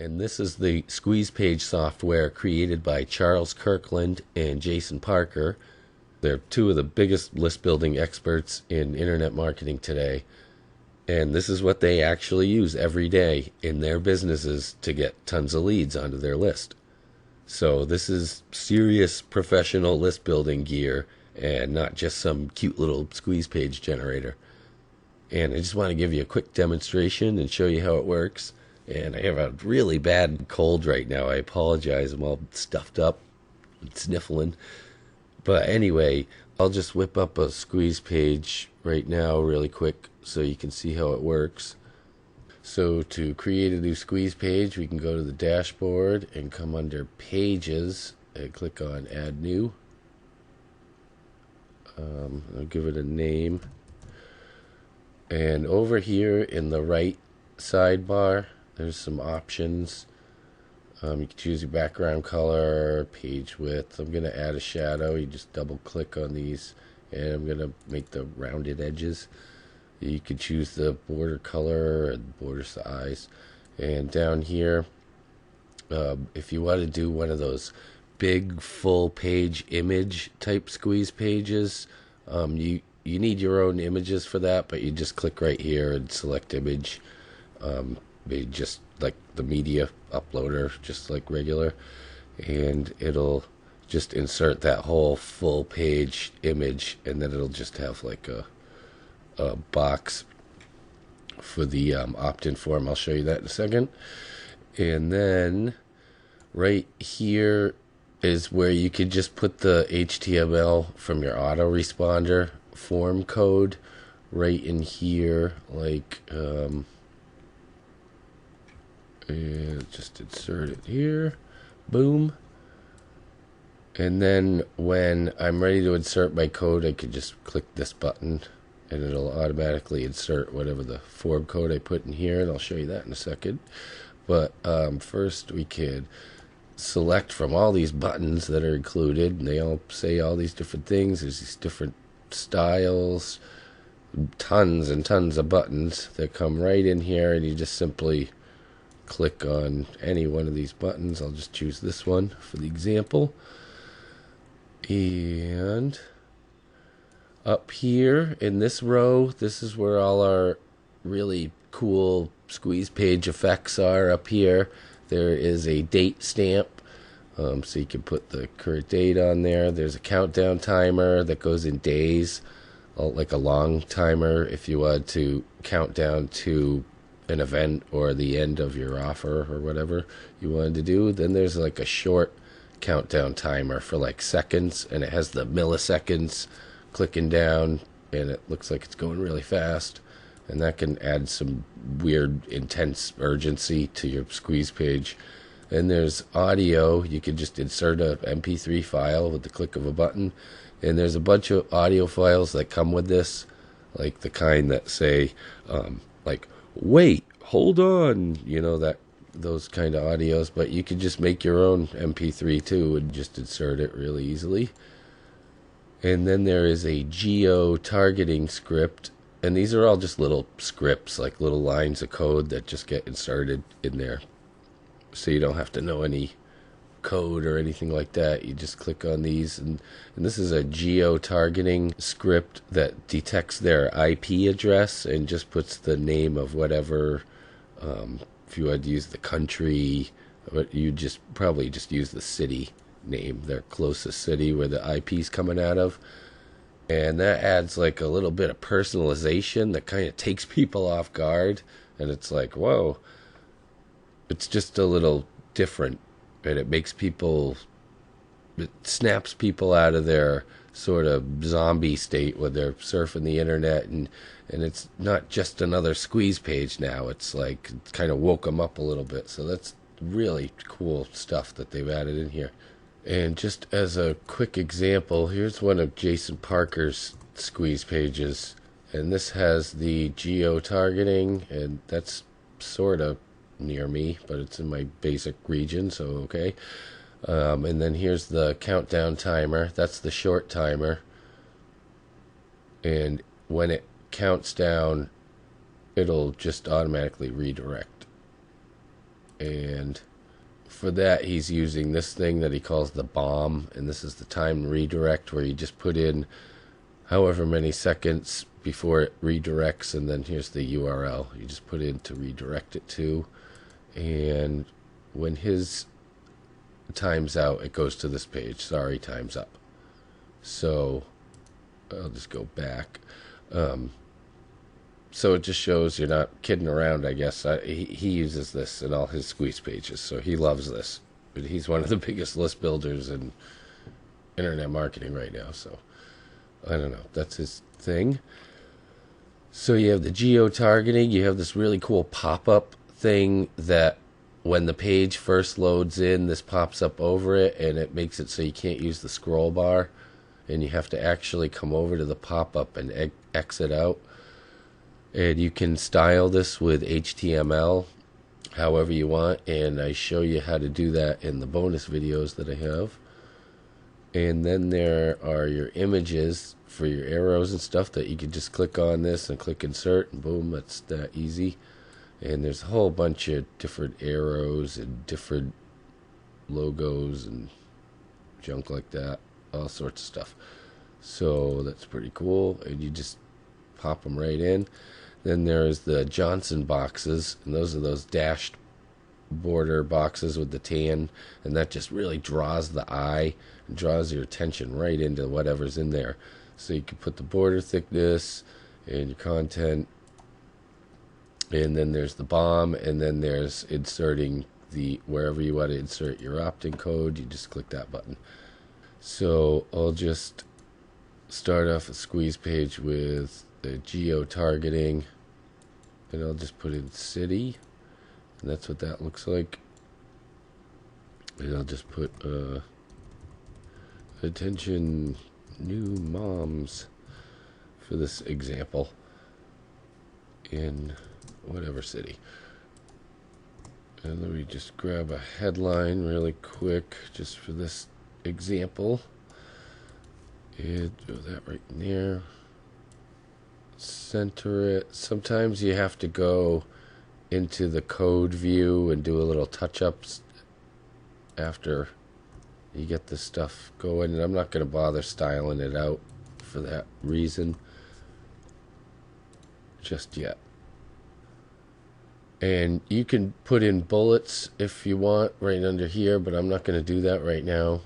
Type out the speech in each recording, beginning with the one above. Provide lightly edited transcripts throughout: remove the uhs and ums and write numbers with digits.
And this is the squeeze page software created by Charles Kirkland and Jason Parker. They're two of the biggest list building experts in internet marketing today. And this is what they actually use every day in their businesses to get tons of leads onto their list. So this is serious professional list building gear and not just some cute little squeeze page generator. And I just want to give you a quick demonstration and show you how it works. And I have a really bad cold right now. I apologize. I'm all stuffed up and sniffling. But anyway, I'll just whip up a squeeze page right now really quick so you can see how it works. So to create a new squeeze page, we can go to the dashboard and come under Pages and click on Add New. I'll give it a name. And over here in the right sidebar, there's some options. You can choose your background color, page width. I'm going to add a shadow. You just double click on these, and I'm going to make the rounded edges. You can choose the border color and border size. And down here, if you want to do one of those big full page image type squeeze pages, you need your own images for that, but you just click right here and select image. Just like the media uploader, just like regular, and it'll just insert that whole full page image, and then it'll just have like a box for the opt-in form. I'll show you that in a second. And then right here is where you could just put the HTML from your autoresponder form code right in here, like and just insert it here, boom. And then when I'm ready to insert my code, I can just click this button and it'll automatically insert whatever the form code I put in here, and I'll show you that in a second. But first we can select from all these buttons that are included, and they all say all these different things. There's these different styles, tons and tons of buttons that come right in here, and you just simply click on any one of these buttons. I'll just choose this one for the example. And up here in this row, this is where all our really cool squeeze page effects are. Up here there is a date stamp, so you can put the current date on there. There's a countdown timer that goes in days, like a long timer if you want to count down to an event or the end of your offer or whatever you wanted to do. Then there's like a short countdown timer for like seconds, and it has the milliseconds clicking down, and it looks like it's going really fast, and that can add some weird intense urgency to your squeeze page. And there's audio. You can just insert a MP3 file with the click of a button, and there's a bunch of audio files that come with this, like the kind that say like wait, hold on, you know, that those kind of audios. But you can just make your own MP3 too and just insert it really easily. And then there is a geo-targeting script, and these are all just little scripts, like little lines of code that just get inserted in there, so you don't have to know any code or anything like that. You just click on these, and this is a geo-targeting script that detects their IP address and just puts the name of whatever. If you had to use the country, you just probably just use the city name, their closest city where the IP's coming out of, and that adds like a little bit of personalization that kind of takes people off guard, and it's like, whoa, it's just a little different. And it makes people, it snaps people out of their sort of zombie state when they're surfing the internet, and it's not just another squeeze page now. It's like it kind of woke them up a little bit. So that's really cool stuff that they've added in here. And just as a quick example, here's one of Jason Parker's squeeze pages, and this has the geo-targeting, and that's sort of near me, but it's in my basic region, so okay. And then here's the countdown timer. That's the short timer, and when it counts down, it'll just automatically redirect. And for that, he's using this thing that he calls the bomb, and this is the time redirect, where you just put in however many seconds before it redirects, and then here's the URL. You just put in to redirect it to, and when his time's out, it goes to this page. Sorry, time's up. So I'll just go back. So it just shows you're not kidding around, I guess. He uses this in all his squeeze pages, so he loves this. But he's one of the biggest list builders in internet marketing right now, so I don't know. That's his thing. So you have the geo-targeting. You have this really cool pop-up thing that when the page first loads in, this pops up over it, and it makes it so you can't use the scroll bar, and you have to actually come over to the pop-up and exit out. And you can style this with HTML however you want, and I show you how to do that in the bonus videos that I have. And then there are your images for your arrows and stuff that you can just click on this and click insert, and boom, that's that easy. And there's a whole bunch of different arrows and different logos and junk like that, all sorts of stuff. So that's pretty cool, and you just pop them right in. Then there's the Johnson boxes, and those are those dashed border boxes with the tan, and that just really draws the eye and draws your attention right into whatever's in there. So you can put the border thickness and your content, and then there's the bomb, and then there's inserting the wherever you want to insert your opt-in code. You just click that button. So I'll just start off a squeeze page with the geo-targeting, and I'll just put in city, and that's what that looks like. And I'll just put attention new moms for this example in whatever city. And let me just grab a headline really quick just for this example, and throw that right in there. Center it. Sometimes you have to go into the code view and do a little touch-ups after you get this stuff going, and I'm not going to bother styling it out for that reason just yet. And you can put in bullets if you want right under here, but I'm not going to do that right now.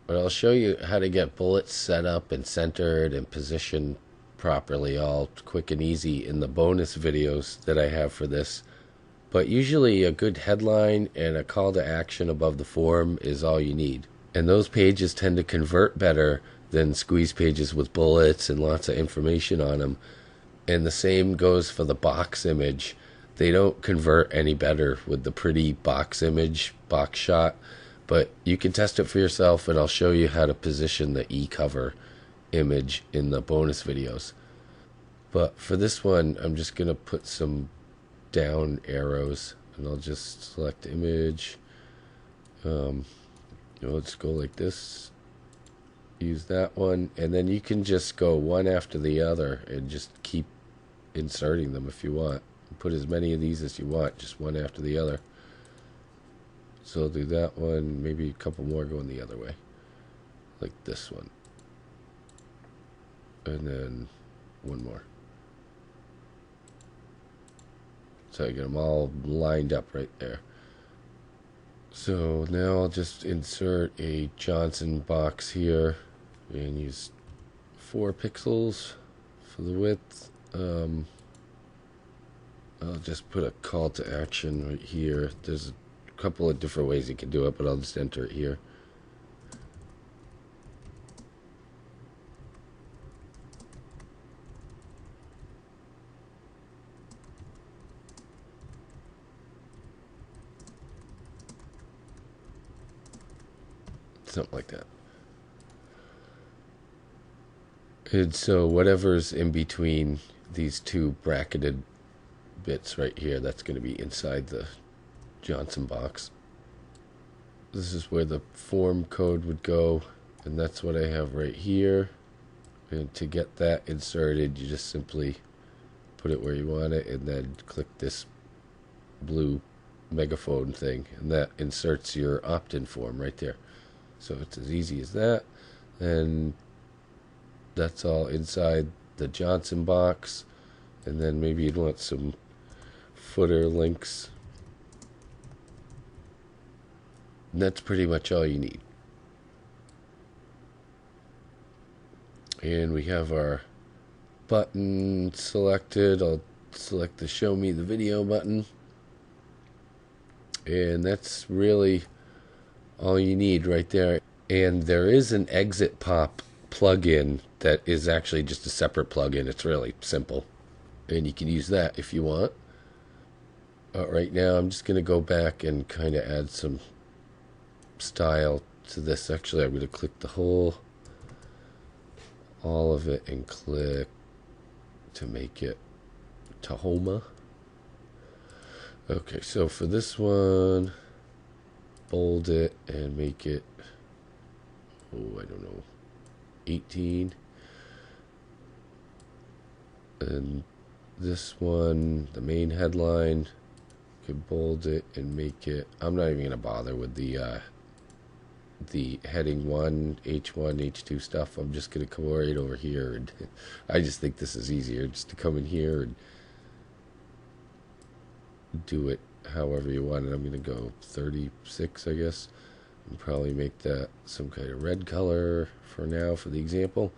But I'll show you how to get bullets set up and centered and positioned properly, all quick and easy, in the bonus videos that I have for this. But usually a good headline and a call to action above the form is all you need. And those pages tend to convert better than squeeze pages with bullets and lots of information on them. And the same goes for the box image. They don't convert any better with the pretty box image, box shot. But you can test it for yourself, and I'll show you how to position the e-cover image in the bonus videos. But for this one, I'm just going to put some down arrows, and I'll just select image. Let's go like this. Use that one, and then you can just go one after the other and just keep inserting them if you want. Put as many of these as you want, just one after the other. So I'll do that one, maybe a couple more going the other way, like this one. And then one more. So I get them all lined up right there. So now I'll just insert a Johnson box here and use 4 pixels for the width. I'll just put a call to action right here. There's a couple of different ways you can do it, but I'll just enter it here. Something like that. And so whatever's in between these two bracketed bits right here, that's going to be inside the Johnson box. This is where the form code would go, and that's what I have right here. And to get that inserted, you just simply put it where you want it, and then click this blue megaphone thing, and that inserts your opt-in form right there. So it's as easy as that. And that's all inside the Johnson box. And then maybe you'd want some footer links. And that's pretty much all you need. And we have our button selected. I'll select the show me the video button. And that's really all you need right there. And there is an exit pop plugin that is actually just a separate plugin. It's really simple, and you can use that if you want. Right now I'm just going to go back and kind of add some style to this. Actually, I'm going to click the all of it, and click to make it Tahoma. Okay, so for this one, bold it and make it, I don't know, 18. And this one, the main headline, could bold it and make it, I'm not even going to bother with the heading 1, H1, H2 stuff. I'm just going to come right over here, and I just think this is easier, just to come in here and do it however you want. And I'm going to go 36, I guess, and probably make that some kind of red color for now for the example.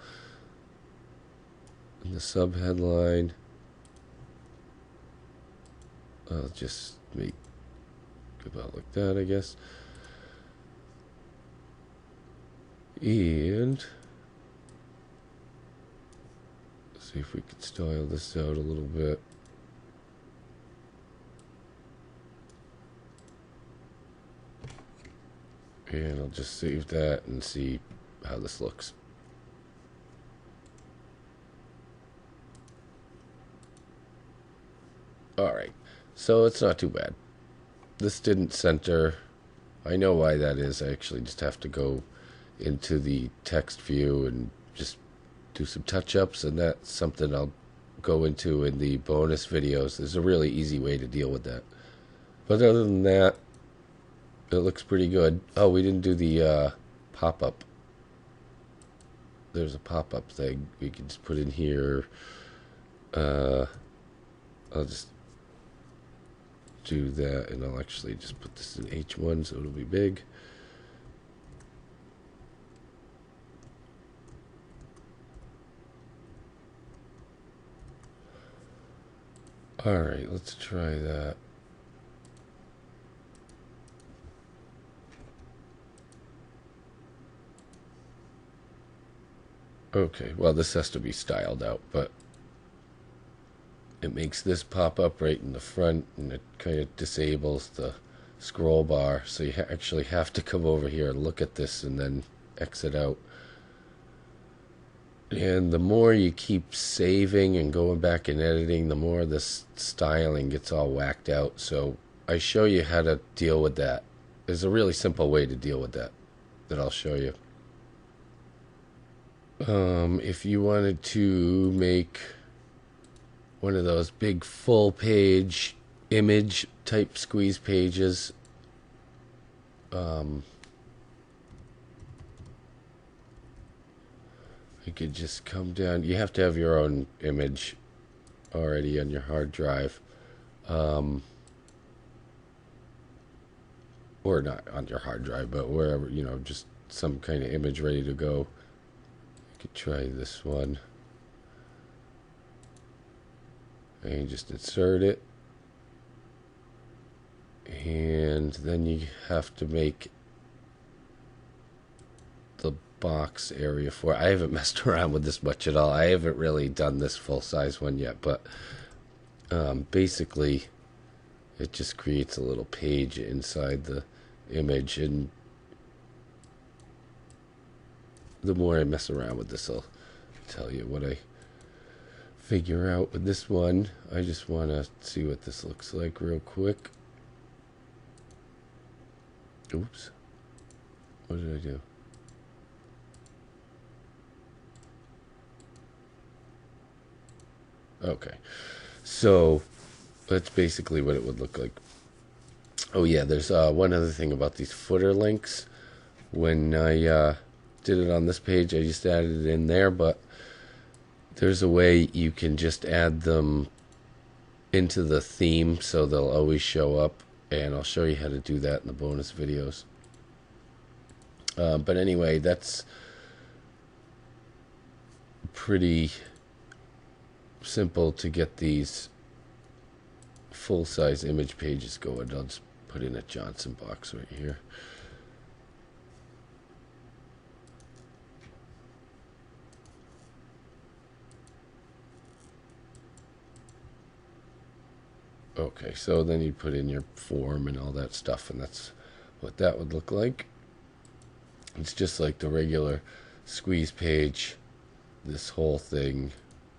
And the sub headline, I'll just make about like that, I guess. And see if we can style this out a little bit. And I'll just save that and see how this looks. Alright, so it's not too bad. This didn't center. I know why that is. I actually just have to go into the text view and just do some touch-ups, and that's something I'll go into in the bonus videos. There's a really easy way to deal with that. But other than that, it looks pretty good. Oh, we didn't do the pop-up. There's a pop-up thing we can just put in here. I'll just do that, and I'll actually just put this in H1 so it'll be big. Alright, let's try that. Okay, well, this has to be styled out, but it makes this pop up right in the front, and it kind of disables the scroll bar, so you actually have to come over here and look at this and then exit out. And the more you keep saving and going back and editing, the more this styling gets all whacked out. So I show you how to deal with that. There's a really simple way to deal with that I'll show you. If you wanted to make one of those big full page image type squeeze pages, you could just come down. You have to have your own image already on your hard drive, or not on your hard drive, but wherever, you know, just some kind of image ready to go. You could try this one and just insert it, and then you have to make the box area for it. I haven't messed around with this much at all. I haven't really done this full size one yet, but basically it just creates a little page inside the image, and the more I mess around with this, I'll tell you what I figure out with this one. I just want to see what this looks like real quick. Oops, what did I do? Okay, so that's basically what it would look like. Oh yeah, there's one other thing about these footer links. When I did it on this page, I just added it in there, but there's a way you can just add them into the theme so they'll always show up, and I'll show you how to do that in the bonus videos. But anyway, that's pretty simple to get these full-size image pages going. I'll just put in a Johnson box right here. Okay, so then you put in your form and all that stuff, and that's what that would look like. It's just like the regular squeeze page, this whole thing,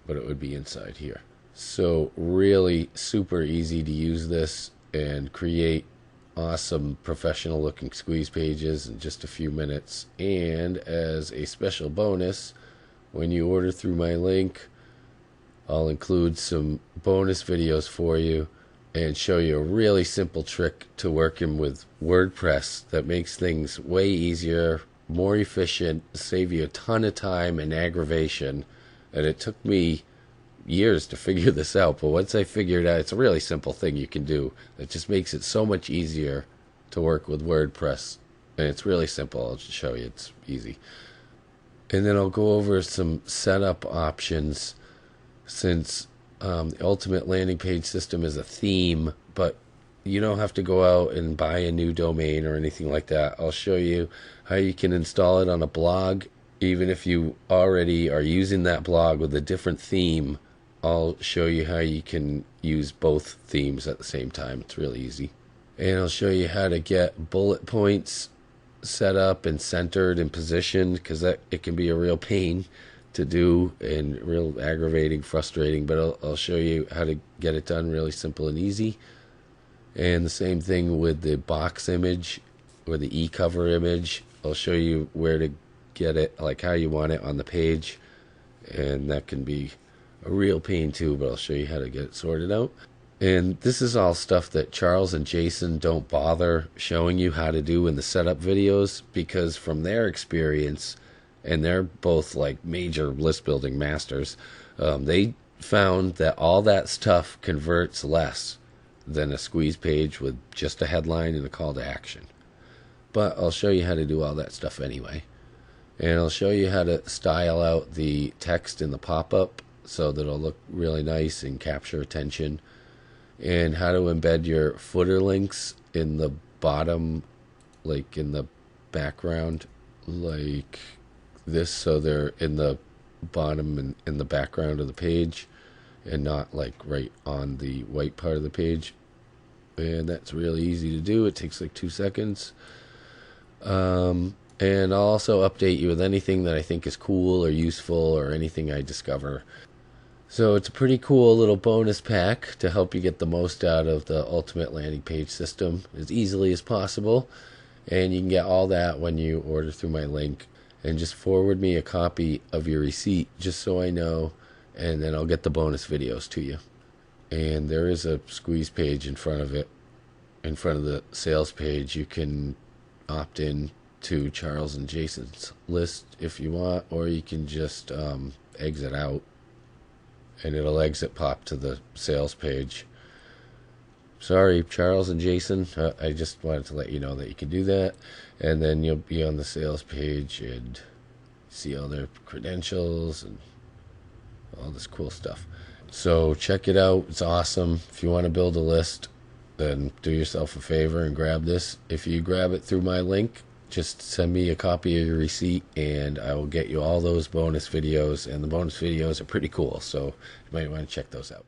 but it would be inside here. So really super easy to use this and create awesome professional looking squeeze pages in just a few minutes. And as a special bonus, when you order through my link, I'll include some bonus videos for you and show you a really simple trick to working with WordPress that makes things way easier, more efficient, save you a ton of time and aggravation. And it took me years to figure this out, but once I figured out, it's a really simple thing you can do that just makes it so much easier to work with WordPress. And it's really simple. I'll just show you. It's easy. And then I'll go over some setup options, since the Ultimate Landing Page System is a theme, but you don't have to go out and buy a new domain or anything like that. I'll show you how you can install it on a blog. Even if you already are using that blog with a different theme, I'll show you how you can use both themes at the same time. It's really easy. And I'll show you how to get bullet points set up and centered and positioned, because it can be a real pain to do and real aggravating, frustrating, but I'll show you how to get it done really simple and easy. And the same thing with the box image or the e-cover image. I'll show you where to get it, like how you want it on the page, and that can be a real pain too, but I'll show you how to get it sorted out. And this is all stuff that Charles and Jason don't bother showing you how to do in the setup videos, because from their experience, and they're both like major list building masters, they found that all that stuff converts less than a squeeze page with just a headline and a call to action. But I'll show you how to do all that stuff anyway. And I'll show you how to style out the text in the pop-up so that it'll look really nice and capture attention, and how to embed your footer links in the bottom, like in the background, like this, so they're in the bottom and in the background of the page and not like right on the white part of the page. And that's really easy to do. It takes like 2 seconds. And I'll also update you with anything that I think is cool or useful, or anything I discover. So it's a pretty cool little bonus pack to help you get the most out of the Ultimate Landing Page System as easily as possible. And you can get all that when you order through my link. And just forward me a copy of your receipt just so I know, and then I'll get the bonus videos to you. And there is a squeeze page in front of it, in front of the sales page. You can opt in to Charles and Jason's list if you want, or you can just exit out and it'll exit pop to the sales page. Sorry, Charles and Jason, I just wanted to let you know that you can do that, and then you'll be on the sales page and see all their credentials and all this cool stuff. So check it out. It's awesome. If you want to build a list, then do yourself a favor and grab this. If you grab it through my link, just send me a copy of your receipt and I will get you all those bonus videos, and the bonus videos are pretty cool, so you might want to check those out.